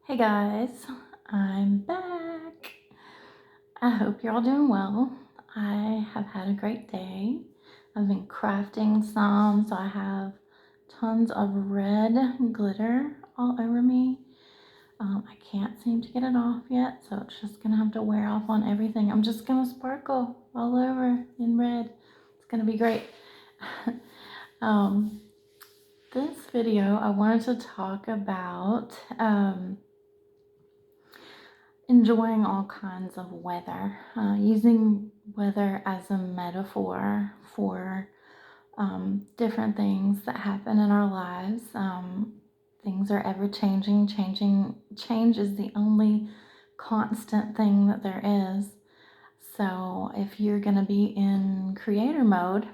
Hey guys, I'm back. I hope you're all doing well. I have had a great day. I've been crafting some, so I have tons of red glitter all over me. I can't seem to get it off yet, so it's just gonna have to wear off on everything. I'm just gonna sparkle all over in red. It's gonna be great. um, this video, I wanted to talk about enjoying all kinds of weather, using weather as a metaphor for different things that happen in our lives. Things are ever changing. Change is the only constant thing that there is. So if you're going to be in creator mode,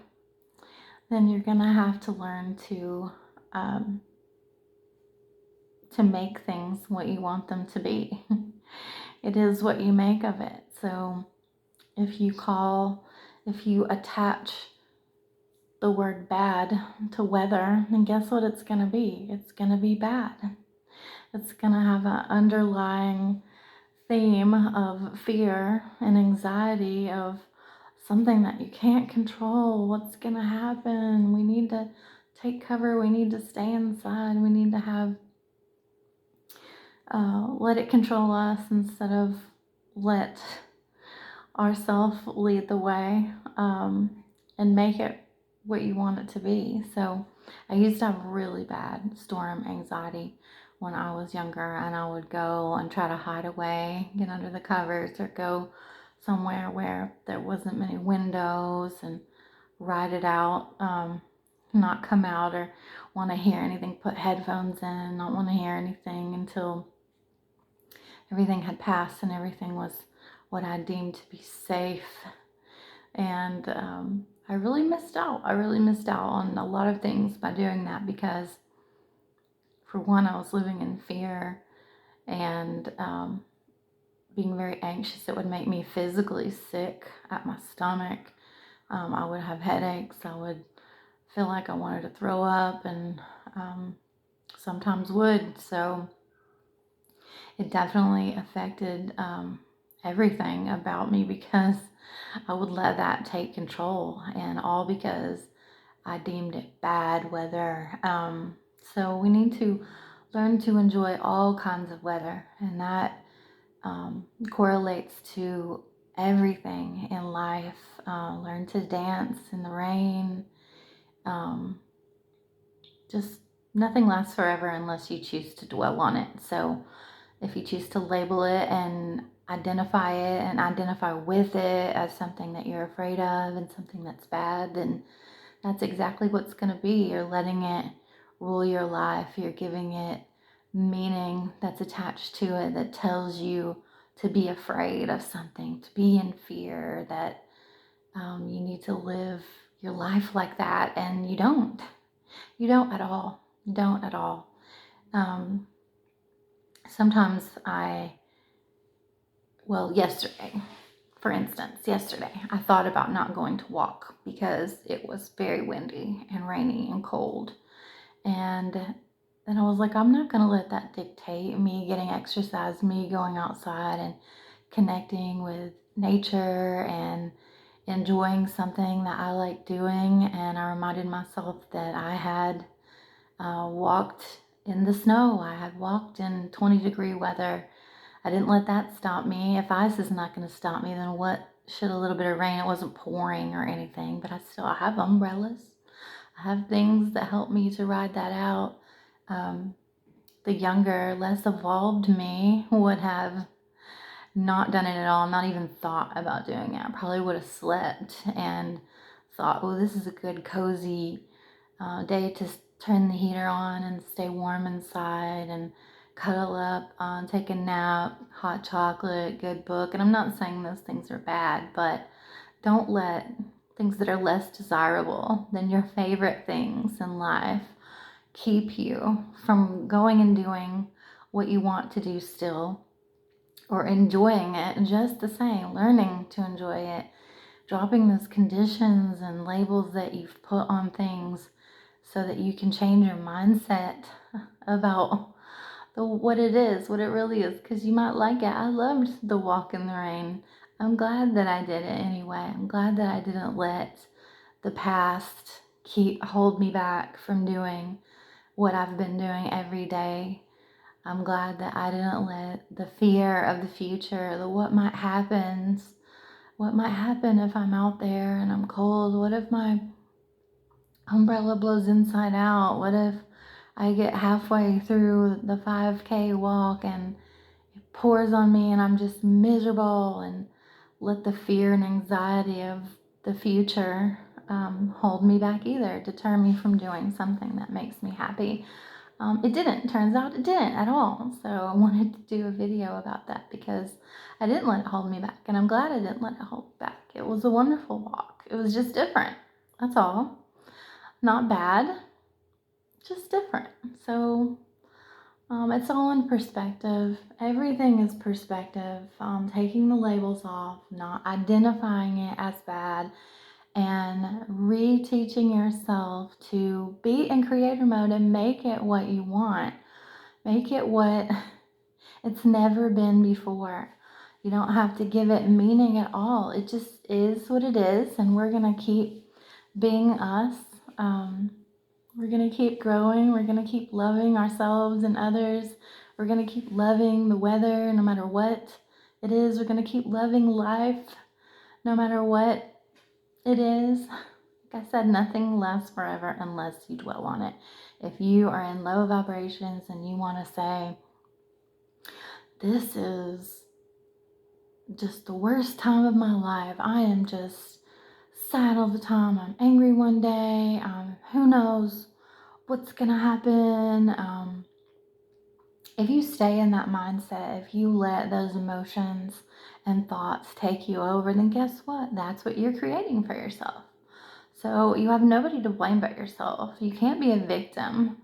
then you're going to have to learn to make things what you want them to be. It is what you make of it. So if you attach the word bad to weather, then guess what it's going to be? It's going to be bad. It's going to have an underlying theme of fear and anxiety of something that you can't control. What's going to happen? We need to take cover. We need to stay inside. We need to let it control us instead of let ourself lead the way, and make it what you want it to be. So I used to have really bad storm anxiety when I was younger, and I would go and try to hide away, get under the covers, or go somewhere where there wasn't many windows and ride it out, not come out or want to hear anything, put headphones in, not want to hear anything until everything had passed and everything was what I deemed to be safe. And I really missed out. I really missed out on a lot of things by doing that because, for one, I was living in fear and being very anxious. It would make me physically sick at my stomach. I would have headaches. I would feel like I wanted to throw up, and sometimes would. So it definitely affected everything about me because I would let that take control, and all because I deemed it bad weather. So we need to learn to enjoy all kinds of weather, and that correlates to everything in life. Learn to dance in the rain. Just nothing lasts forever unless you choose to dwell on it. So if you choose to label it and identify with it as something that you're afraid of and something that's bad, then that's exactly what's going to be. You're letting it rule your life. You're giving it meaning that's attached to it that tells you to be afraid of something, to be in fear, that you need to live your life like that, and you don't. You don't at all. You don't at all. Sometimes yesterday, for instance, I thought about not going to walk because it was very windy and rainy and cold. And then I was like, I'm not going to let that dictate me getting exercise, me going outside and connecting with nature and enjoying something that I like doing. And I reminded myself that I had walked in the snow. I had walked in 20-degree weather. I didn't let that stop me. If ice is not going to stop me, then what should a little bit of rain? It wasn't pouring or anything, but I have umbrellas. I have things that help me to ride that out. The younger, less evolved me would have not done it at all, not even thought about doing it. I probably would have slept and thought, oh, this is a good, cozy day to turn the heater on and stay warm inside and cuddle up, take a nap, hot chocolate, good book. And I'm not saying those things are bad, but don't let things that are less desirable than your favorite things in life keep you from going and doing what you want to do still, or enjoying it just the same, learning to enjoy it, dropping those conditions and labels that you've put on things so that you can change your mindset about what it is, what it really is, because you might like it. I loved the walk in the rain. I'm glad that I did it anyway. I'm glad that I didn't let the past hold me back from doing what I've been doing every day. I'm glad that I didn't let the fear of the future, the what might happen if I'm out there and I'm cold? What if my umbrella blows inside out? What if I get halfway through the 5K walk and it pours on me and I'm just miserable, and let the fear and anxiety of the future hold me back either, deter me from doing something that makes me happy. It didn't. Turns out it didn't at all. So I wanted to do a video about that because I didn't let it hold me back. And I'm glad I didn't let it hold me back. It was a wonderful walk. It was just different. That's all. Not bad, just different. So it's all in perspective. Everything is perspective. Taking the labels off, not identifying it as bad, and reteaching yourself to be in creator mode and make it what you want. Make it what it's never been before. You don't have to give it meaning at all. It just is what it is, and we're going to keep being us. We're going to keep growing. We're going to keep loving ourselves and others. We're going to keep loving the weather no matter what it is. We're going to keep loving life no matter what it is. Like I said, nothing lasts forever unless you dwell on it. If you are in low vibrations and you want to say, this is just the worst time of my life, I am just sad all the time, I'm angry one day, who knows what's gonna happen. If you stay in that mindset, if you let those emotions and thoughts take you over, then guess what? That's what you're creating for yourself. So you have nobody to blame but yourself. You can't be a victim.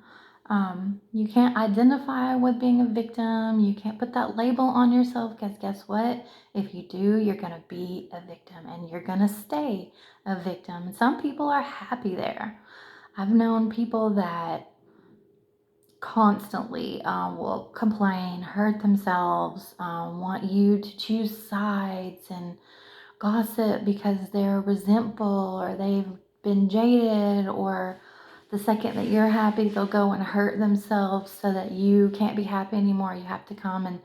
You can't identify with being a victim. You can't put that label on yourself, because guess what? If you do, you're going to be a victim and you're going to stay a victim. And some people are happy there. I've known people that constantly will complain, hurt themselves, want you to choose sides, and gossip because they're resentful or they've been jaded, or the second that you're happy, they'll go and hurt themselves so that you can't be happy anymore. You have to come and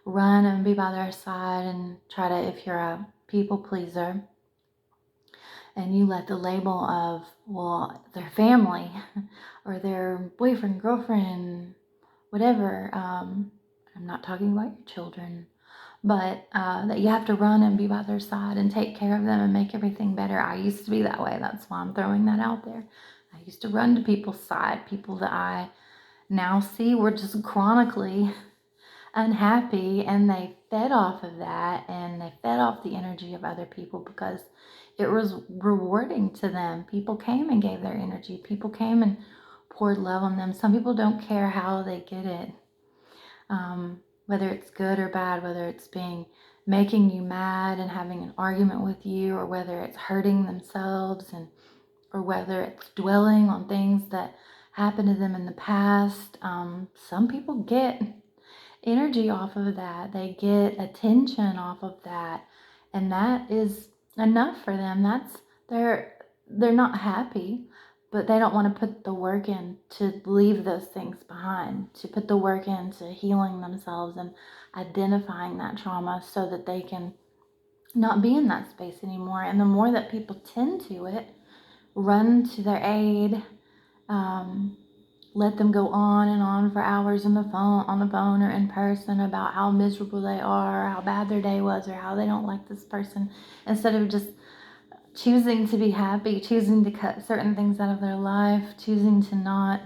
run and be by their side and try to, if you're a people pleaser, and you let the label of, well, their family or their boyfriend, girlfriend, whatever, I'm not talking about your children, but that you have to run and be by their side and take care of them and make everything better. I used to be that way. That's why I'm throwing that out there. I used to run to people's side, people that I now see were just chronically unhappy, and they fed off of that, and they fed off the energy of other people because it was rewarding to them. People came and gave their energy. People came and poured love on them. Some people don't care how they get it. Whether it's good or bad, whether it's making you mad and having an argument with you, or whether it's hurting themselves, or whether it's dwelling on things that happened to them in the past. Some people get energy off of that. They get attention off of that, and that is enough for them. They're not happy, but they don't want to put the work in to leave those things behind, to put the work into healing themselves and identifying that trauma so that they can not be in that space anymore. And the more that people tend to it, run to their aid, um, let them go on and on for hours on the phone or in person about how miserable they are, or how bad their day was, or how they don't like this person, instead of just choosing to be happy, choosing to cut certain things out of their life, choosing to not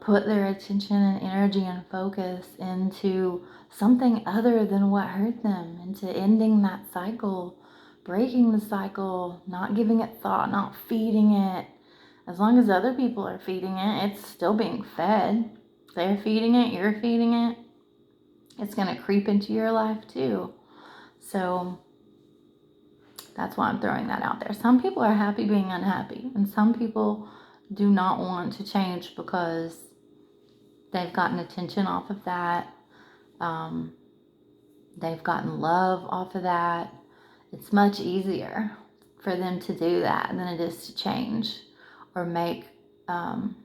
put their attention and energy and focus into something other than what hurt them, into ending that cycle, breaking the cycle, not giving it thought, not feeding it. As long as other people are feeding it, it's still being fed. They're feeding it, you're feeding it. It's going to creep into your life too. So that's why I'm throwing that out there. Some people are happy being unhappy, and some people do not want to change because they've gotten attention off of that. Um, they've gotten love off of that. It's much easier for them to do that than it is to change or make um,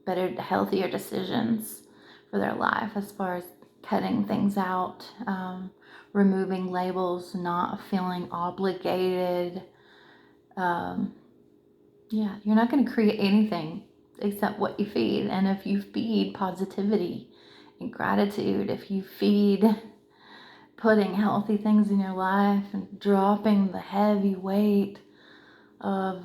better, healthier decisions for their life as far as cutting things out, removing labels, not feeling obligated. Um, yeah, you're not going to create anything except what you feed. And if you feed positivity and gratitude, if you feed putting healthy things in your life and dropping the heavy weight of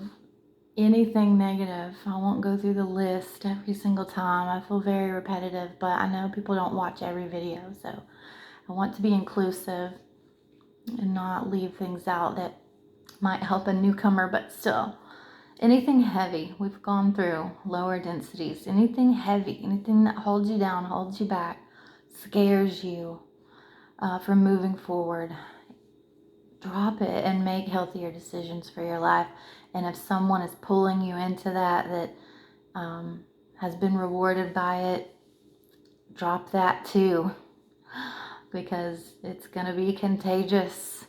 anything negative. I won't go through the list every single time. I feel very repetitive, but I know people don't watch every video, so I want to be inclusive and not leave things out that might help a newcomer, but still. Anything heavy we've gone through, lower densities, anything heavy, anything that holds you down, holds you back, scares you from moving forward, drop it and make healthier decisions for your life. And if someone is pulling you into that has been rewarded by it, drop that too, because it's going to be contagious.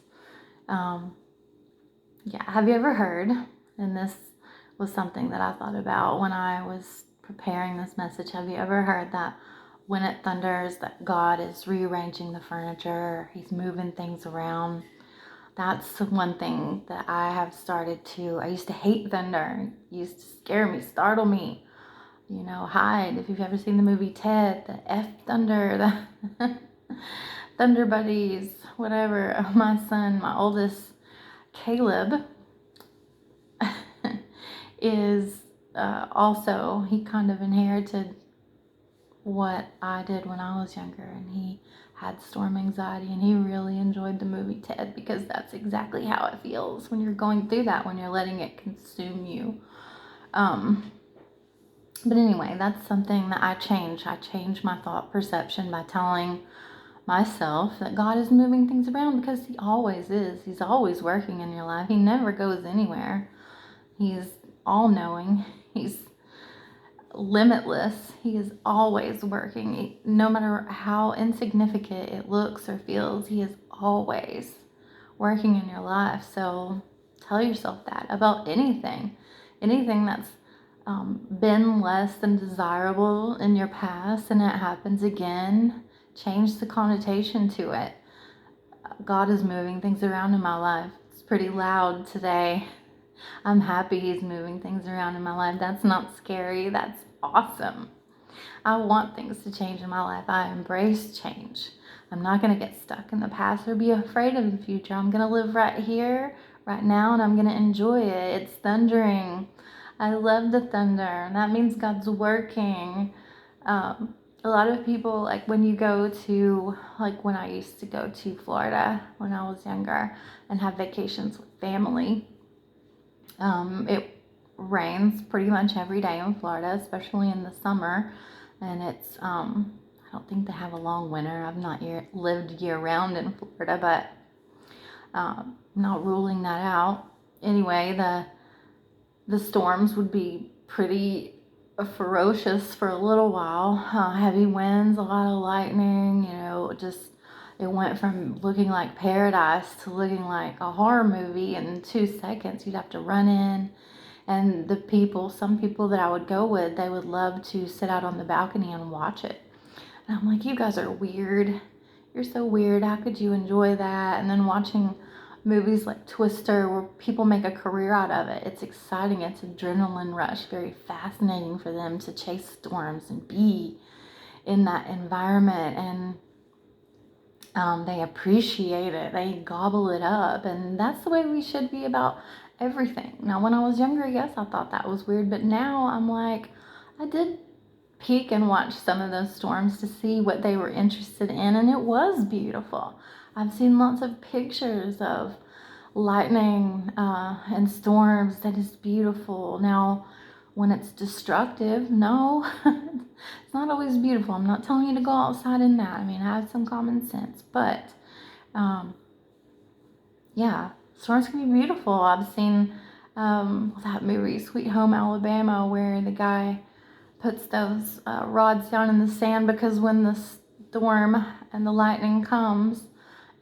Yeah, have you ever heard, and this was something that I thought about when I was preparing this message, have you ever heard that when it thunders that God is rearranging the furniture, he's moving things around? That's one thing that I have started to, I used to hate thunder. It used to scare me, startle me, hide. If you've ever seen the movie Ted, the F Thunder, the Thunder Buddies, whatever. My son, my oldest, Caleb, is also, he kind of inherited what I did when I was younger, and he had storm anxiety, and he really enjoyed the movie Ted because that's exactly how it feels when you're going through that, when you're letting it consume you. But anyway, that's something that I changed. I changed my thought perception by telling myself that God is moving things around, because he always is. He's always working in your life. He never goes anywhere. He's all-knowing. He's limitless. He is always working. No matter how insignificant it looks or feels, he is always working in your life. So tell yourself that about anything that's been less than desirable in your past and it happens again. Change the connotation to it. God is moving things around in my life. It's pretty loud today. I'm happy he's moving things around in my life. That's not scary. That's awesome. I want things to change in my life. I embrace change. I'm not going to get stuck in the past or be afraid of the future. I'm going to live right here, right now, and I'm going to enjoy it. It's thundering. I love the thunder, and that means God's working. A lot of people, like when you go to, like when I used to go to Florida when I was younger and have vacations with family, it rains pretty much every day in Florida, especially in the summer. And it's, I don't think they have a long winter. I've not lived year round in Florida, but not ruling that out. Anyway, the storms would be pretty ferocious for a little while. Heavy winds, a lot of lightning, just it went from looking like paradise to looking like a horror movie in 2 seconds. You'd have to run in. And some people that I would go with, they would love to sit out on the balcony and watch it. And I'm like, you guys are weird. You're so weird. How could you enjoy that? And then watching movies like Twister where people make a career out of it. It's exciting. It's adrenaline rush. Very fascinating for them to chase storms and be in that environment. And they appreciate it. They gobble it up. And that's the way we should be about everything. Now, when I was younger, yes, I thought that was weird. But now I'm like, I did peek and watch some of those storms to see what they were interested in. And it was beautiful. I've seen lots of pictures of lightning and storms. That is beautiful. Now, when it's destructive, no, it's not always beautiful. I'm not telling you to go outside in that. I mean, have some common sense. But, yeah, storms can be beautiful. I've seen that movie, Sweet Home Alabama, where the guy puts those rods down in the sand, because when the storm and the lightning comes,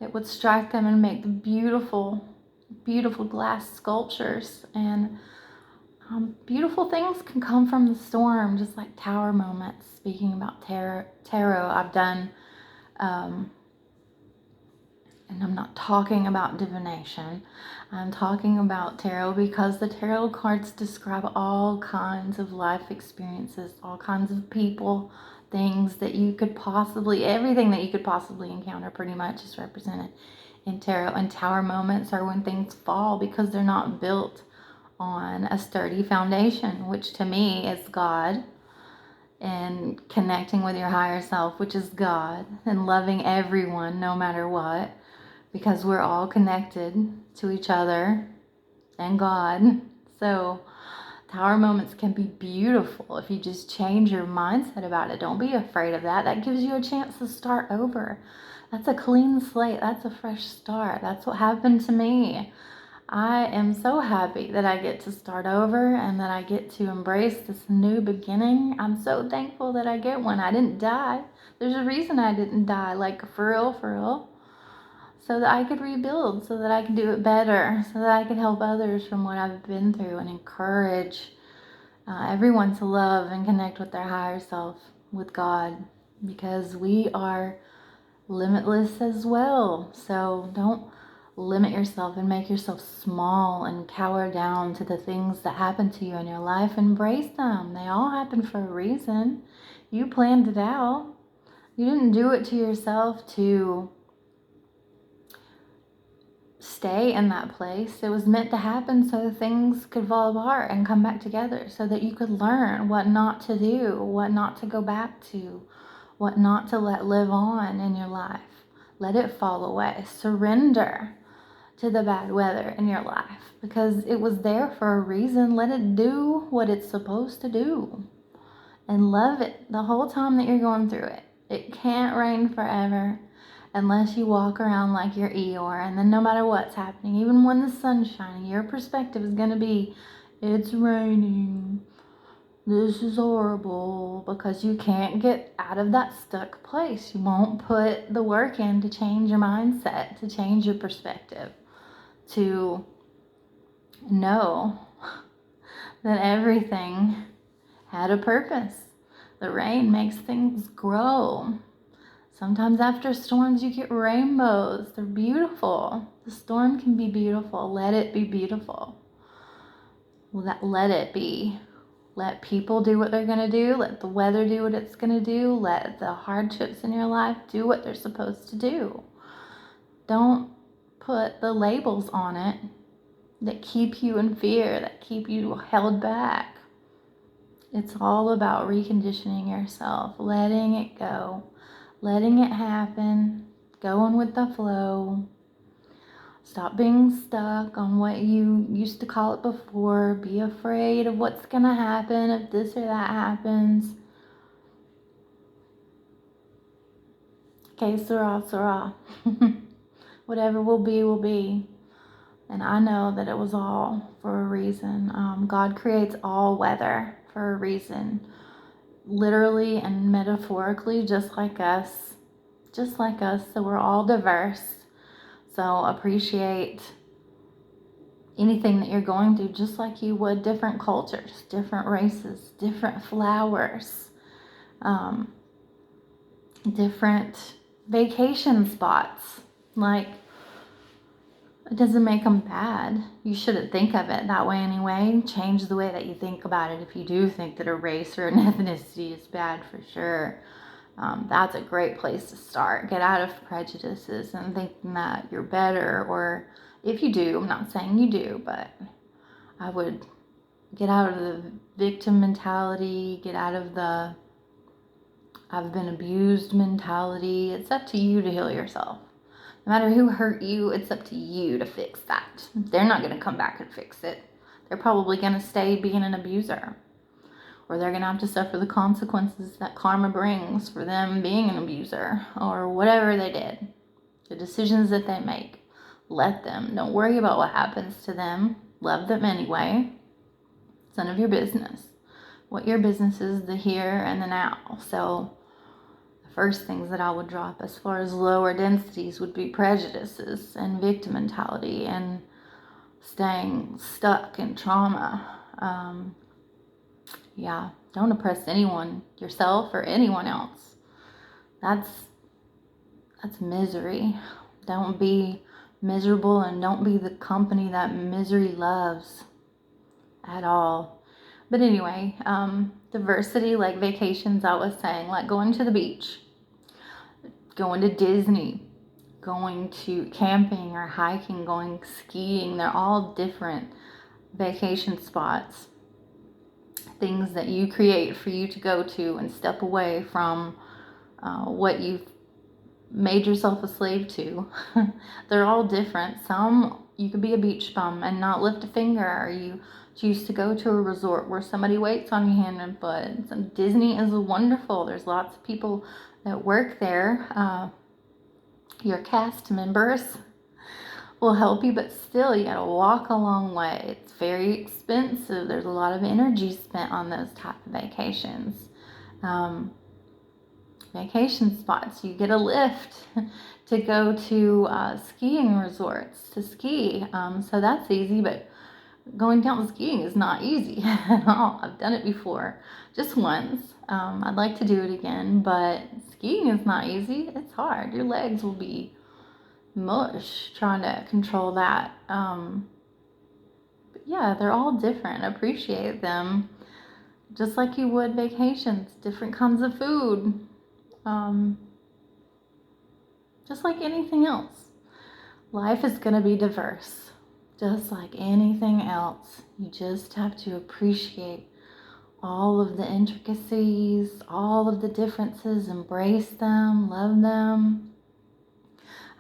it would strike them and make the beautiful, beautiful glass sculptures. And beautiful things can come from the storm, just like tower moments. Speaking about tarot, I've done, and I'm not talking about divination. I'm talking about tarot because the tarot cards describe all kinds of life experiences, all kinds of people, things that you could possibly, everything that you could possibly encounter pretty much is represented in tarot. And tower moments are when things fall because they're not built on a sturdy foundation, which to me is God, and connecting with your higher self, which is God, and loving everyone no matter what, because we're all connected to each other and God. So tower moments can be beautiful if you just change your mindset about it. Don't be afraid of that. That gives you a chance to start over. That's a clean slate. That's a fresh start. That's what happened to me. I am so happy that I get to start over and that I get to embrace this new beginning. I'm so thankful that I get one. I didn't die. There's a reason I didn't die, like for real. So that I could rebuild, so that I could do it better, so that I could help others from what I've been through, and encourage everyone to love and connect with their higher self, with God, because we are limitless as well. So don't limit yourself and make yourself small and cower down to the things that happen to you in your life. Embrace them. They all happen for a reason. You planned it out. You didn't do it to yourself to stay in that place. It was meant to happen so things could fall apart and come back together, so that you could learn what not to do, what not to go back to, what not to let live on in your life. Let it fall away. Surrender to the bad weather in your life, because it was there for a reason. Let it do what it's supposed to do, and love it the whole time that you're going through it. It can't rain forever unless you walk around like you're Eeyore, and then no matter what's happening, even when the sun's shining, your perspective is going to be, it's raining, this is horrible, because you can't get out of that stuck place. You won't put the work in to change your mindset, to change your perspective, to know that everything had a purpose. The rain makes things grow. Sometimes after storms you get rainbows. They're beautiful. The storm can be beautiful. Let it be beautiful. Let it be. Let people do what they're going to do. Let the weather do what it's going to do. Let the hardships in your life do what they're supposed to do. Don't put the labels on it that keep you in fear, that keep you held back. It's all about reconditioning yourself, letting it go, letting it happen, going with the flow. Stop being stuck on what you used to call it before. Be afraid of what's going to happen if this or that happens. Que sera, sera. Whatever will be, will be. And I know that it was all for a reason. God creates all weather for a reason. Literally and metaphorically, just like us. Just like us. So we're all diverse. So appreciate anything that you're going through just like you would different cultures, different races, different flowers, different vacation spots. Like, it doesn't make them bad. You shouldn't think of it that way anyway. Change the way that you think about it if you do think that a race or an ethnicity is bad, for sure. That's a great place to start. Get out of prejudices and thinking that you're better, or if you do, I'm not saying you do, but I would get out of the victim mentality, get out of the I've been abused mentality. It's up to you to heal yourself. No matter who hurt you, it's up to you to fix that. They're not going to come back and fix it. They're probably going to stay being an abuser. Or they're going to have to suffer the consequences that karma brings for them being an abuser. Or whatever they did. The decisions that they make. Let them. Don't worry about what happens to them. Love them anyway. It's none of your business. what your business is, the here and the now. So the first things that I would drop as far as lower densities would be prejudices and victim mentality and staying stuck in trauma. Yeah, don't oppress anyone, yourself or anyone else. That's misery. Don't be miserable, and don't be the company that misery loves at all. But anyway, diversity, like vacations, I was saying, like going to the beach, going to Disney, going to camping or hiking, going skiing. They're all different vacation spots, things that you create for you to go to and step away from what you've made yourself a slave to. They're all different. Some you could be a beach bum and not lift a finger, or you choose to go to a resort where somebody waits on you hand and foot. So Disney is wonderful. There's lots of people that work there. Your cast members will help you, but still you gotta walk a long way. It's very expensive. There's a lot of energy spent on those type of vacations. Vacation spots, you get a lift to go to skiing resorts to ski, so that's easy, but going down skiing is not easy at all. I've done it before, just once. I'd like to do it again, but skiing is not easy. It's hard. Your legs will be mush trying to control that. But yeah, they're all different. Appreciate them just like you would vacations. Different kinds of food. Just like anything else. Life is going to be diverse, just like anything else. You just have to appreciate all of the intricacies, all of the differences, embrace them, love them.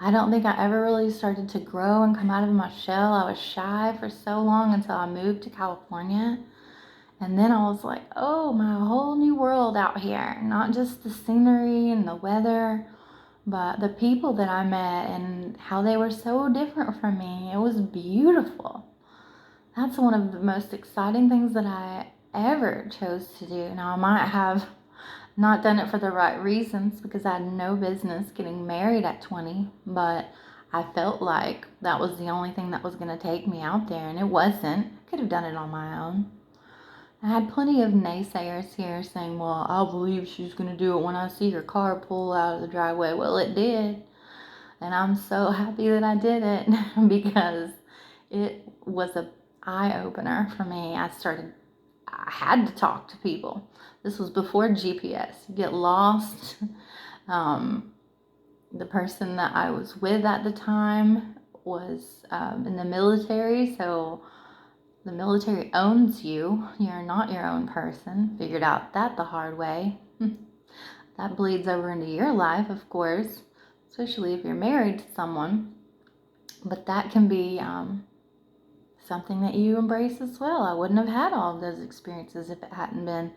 I don't think I ever really started to grow and come out of my shell. I was shy for so long until I moved to California. And then I was like, oh, my whole new world out here. Not just the scenery and the weather, but the people that I met and how they were so different from me. It was beautiful. That's one of the most exciting things that I ever chose to do. Now, I might have not done it for the right reasons, because I had no business getting married at 20, but I felt like that was the only thing that was going to take me out there, and it wasn't. I could have done it on my own. I had plenty of naysayers here saying, well, I'll believe she's going to do it when I see her car pull out of the driveway. Well, it did. And I'm so happy that I did it because it was an eye-opener for me. I had to talk to people. This was before GPS. You get lost. The person that I was with at the time was in the military, so the military owns you. You're not your own person. Figured out that the hard way. That bleeds over into your life, of course, especially if you're married to someone. But that can be something that you embrace as well. I wouldn't have had all of those experiences if it hadn't been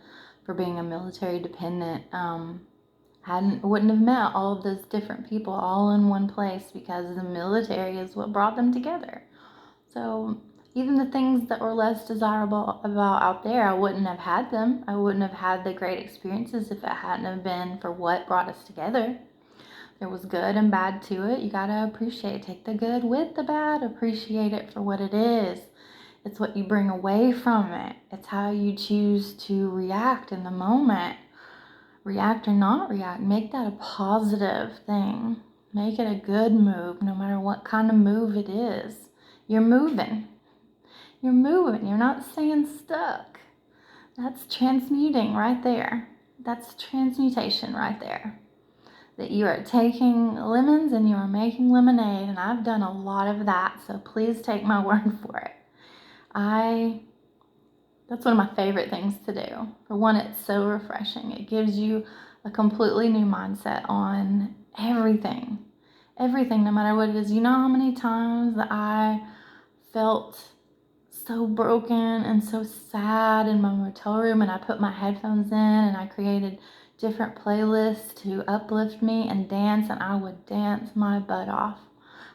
for being a military dependent. Wouldn't have met all of those different people all in one place, because the military is what brought them together. So even the things that were less desirable about out there, I wouldn't have had them. I wouldn't have had the great experiences if it hadn't have been for what brought us together. There was good and bad to it. You gotta appreciate, take the good with the bad, appreciate it for what it is. It's what you bring away from it. It's how you choose to react in the moment. React or not react. Make that a positive thing. Make it a good move, no matter what kind of move it is. You're moving. You're moving. You're not staying stuck. That's transmuting right there. That's transmutation right there. That you are taking lemons and you are making lemonade, and I've done a lot of that, so please take my word for it. That's one of my favorite things to do. For one, it's so refreshing. It gives you a completely new mindset on everything. Everything, no matter what it is. You know how many times that I felt so broken and so sad in my motel room, and I put my headphones in and I created different playlists to uplift me and dance, and I would dance my butt off.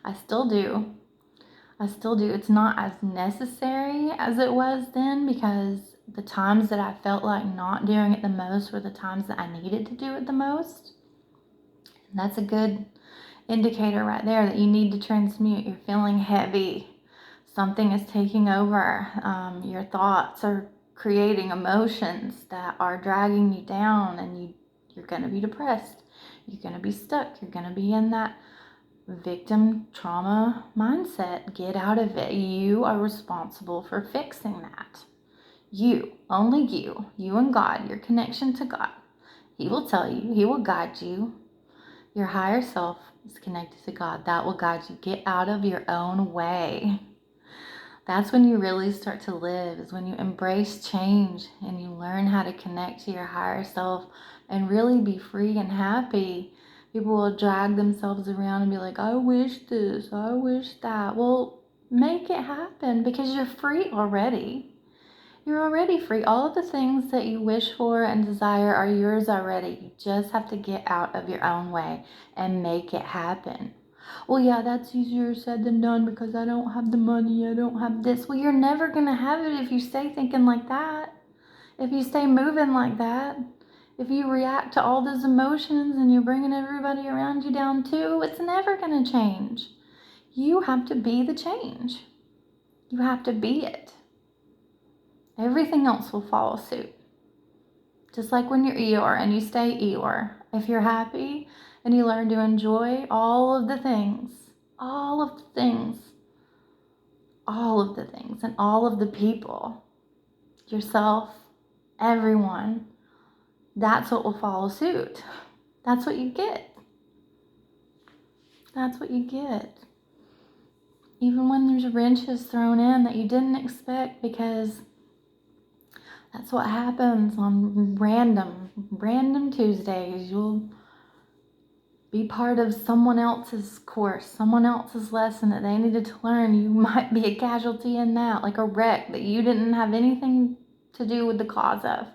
I still do. It's not as necessary as it was then, because the times that I felt like not doing it the most were the times that I needed to do it the most. And that's a good indicator right there that you need to transmute. You're feeling heavy. Something is taking over. Your thoughts are creating emotions that are dragging you down, and you're going to be depressed. You're going to be stuck. You're going to be in that victim trauma mindset. Get out of it. You are responsible for fixing that. You, only you and God, your connection to God. He will tell you, He will guide you. Your higher self is connected to God. That will guide you. Get out of your own way. That's when you really start to live, is when you embrace change and you learn how to connect to your higher self and really be free and happy. People will drag themselves around and be like, I wish this, I wish that. Well, make it happen, because you're free already. You're already free. All of the things that you wish for and desire are yours already. You just have to get out of your own way and make it happen. Well, yeah, that's easier said than done because I don't have the money, I don't have this. Well, you're never going to have it if you stay thinking like that. If you stay moving like that. If you react to all those emotions and you're bringing everybody around you down too, it's never going to change. You have to be the change. You have to be it. Everything else will follow suit. Just like when you're Eeyore and you stay Eeyore. If you're happy and you learn to enjoy all of the things, all of the things, all of the things, and all of the people, yourself, everyone, that's what will follow suit. That's what you get. That's what you get. Even when there's wrenches thrown in that you didn't expect, because that's what happens on random Tuesdays. You'll be part of someone else's course, someone else's lesson that they needed to learn. You might be a casualty in that, like a wreck that you didn't have anything to do with the cause of.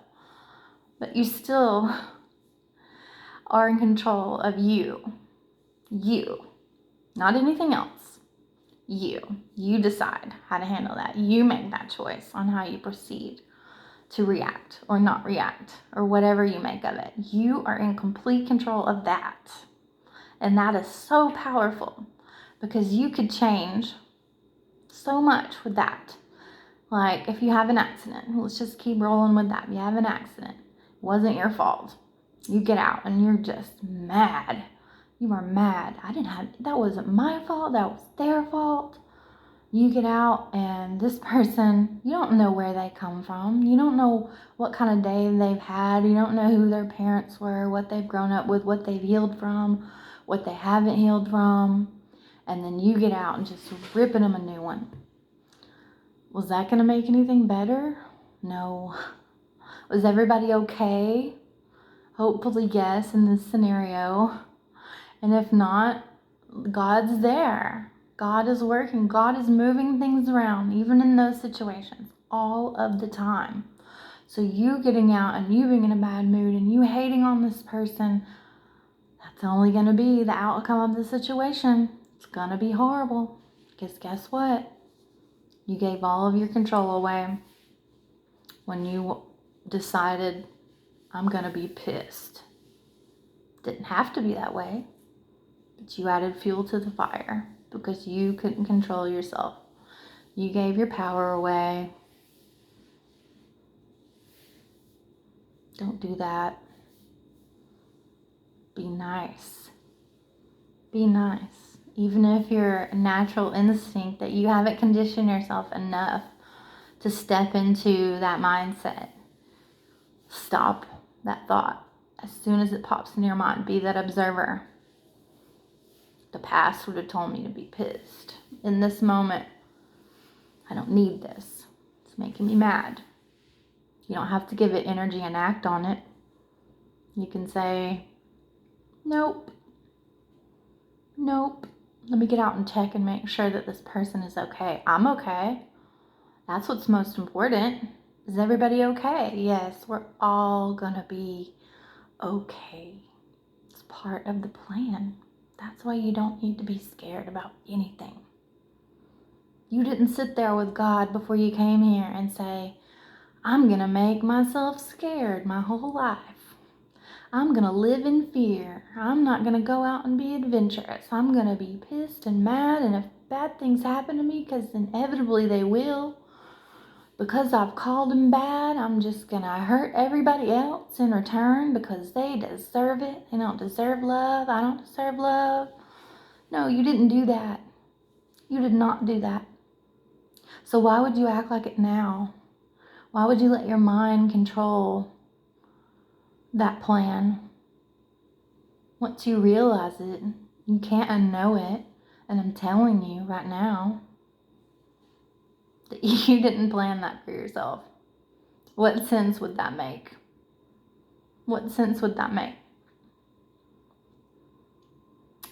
But you still are in control of you. You. Not anything else. You. You decide how to handle that. You make that choice on how you proceed to react or not react, or whatever you make of it. You are in complete control of that. And that is so powerful, because you could change so much with that. Like if you have an accident, let's just keep rolling with that. If you have an accident, it wasn't your fault. You get out and you're just mad. You are mad. That wasn't my fault. That was their fault. You get out and this person, you don't know where they come from. You don't know what kind of day they've had. You don't know who their parents were, what they've grown up with, what they've healed from, what they haven't healed from. And then you get out and just ripping them a new one. Was that going to make anything better? No. Was everybody okay? Hopefully yes in this scenario. And if not, God's there. God is working. God is moving things around, even in those situations, all of the time. So you getting out and you being in a bad mood and you hating on this person, that's only going to be the outcome of the situation. It's going to be horrible. Because guess what? You gave all of your control away when you decided, I'm going to be pissed. Didn't have to be that way. But you added fuel to the fire because you couldn't control yourself. You gave your power away. Don't do that. Be nice. Be nice. Even if your natural instinct that you haven't conditioned yourself enough to step into that mindset. Stop that thought as soon as it pops in your mind. Be that observer. The past would have told me to be pissed. In this moment, I don't need this. It's making me mad. You don't have to give it energy and act on it. You can say, nope. Let me get out and check and make sure that this person is okay. I'm okay. That's what's most important. Is everybody okay? Yes, we're all gonna be okay. It's part of the plan. That's why you don't need to be scared about anything. You didn't sit there with God before you came here and say, I'm going to make myself scared my whole life. I'm going to live in fear. I'm not going to go out and be adventurous. I'm going to be pissed and mad, and if bad things happen to me, because inevitably they will, because I've called them bad, I'm just going to hurt everybody else in return because they deserve it. They don't deserve love. I don't deserve love. No, you didn't do that. You did not do that. So why would you act like it now? Why would you let your mind control that plan? Once you realize it, you can't unknow it. And I'm telling you right now that you didn't plan that for yourself. What sense would that make? What sense would that make?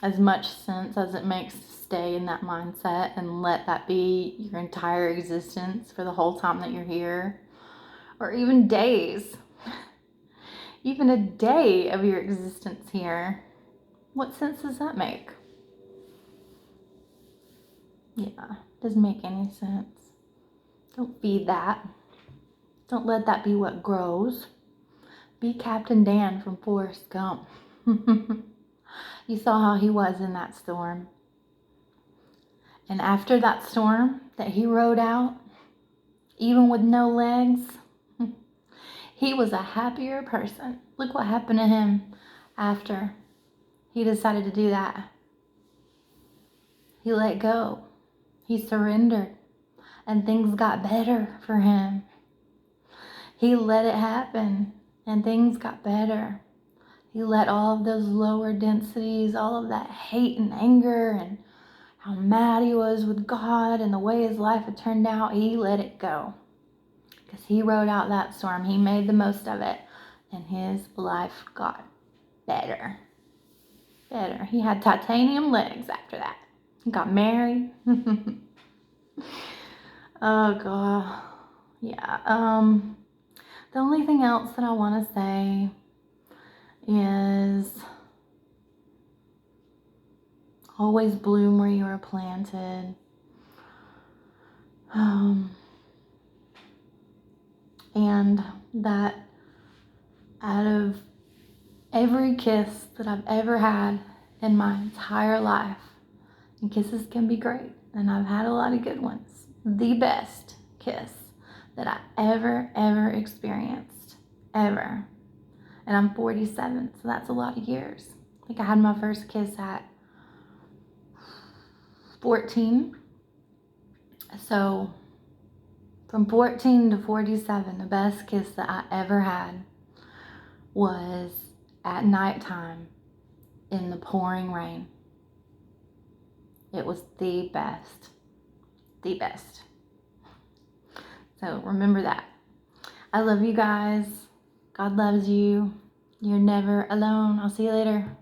As much sense as it makes to stay in that mindset and let that be your entire existence for the whole time that you're here, or even days, even a day of your existence here. What sense does that make? Yeah, doesn't make any sense. Don't feed that. Don't let that be what grows. Be Captain Dan from Forrest Gump. You saw how he was in that storm. And after that storm that he rode out, even with no legs, he was a happier person. Look what happened to him after he decided to do that. He let go. He surrendered. And things got better for him. He let it happen. And things got better. He let all of those lower densities, all of that hate and anger and how mad he was with God and the way his life had turned out, he let it go. Because he rode out that storm. He made the most of it. And his life got better. Better. He had titanium legs after that. He got married. Oh, God. Yeah. The only thing else that I want to say is always bloom where you are planted. And that out of every kiss that I've ever had in my entire life, and kisses can be great, and I've had a lot of good ones, the best kiss that I ever experienced, ever. And I'm 47, so that's a lot of years. I think I had my first kiss at 14. So from 14 to 47, the best kiss that I ever had was at nighttime in the pouring rain. It was the best. The best. So remember that. I love you guys. God loves you. You're never alone. I'll see you later.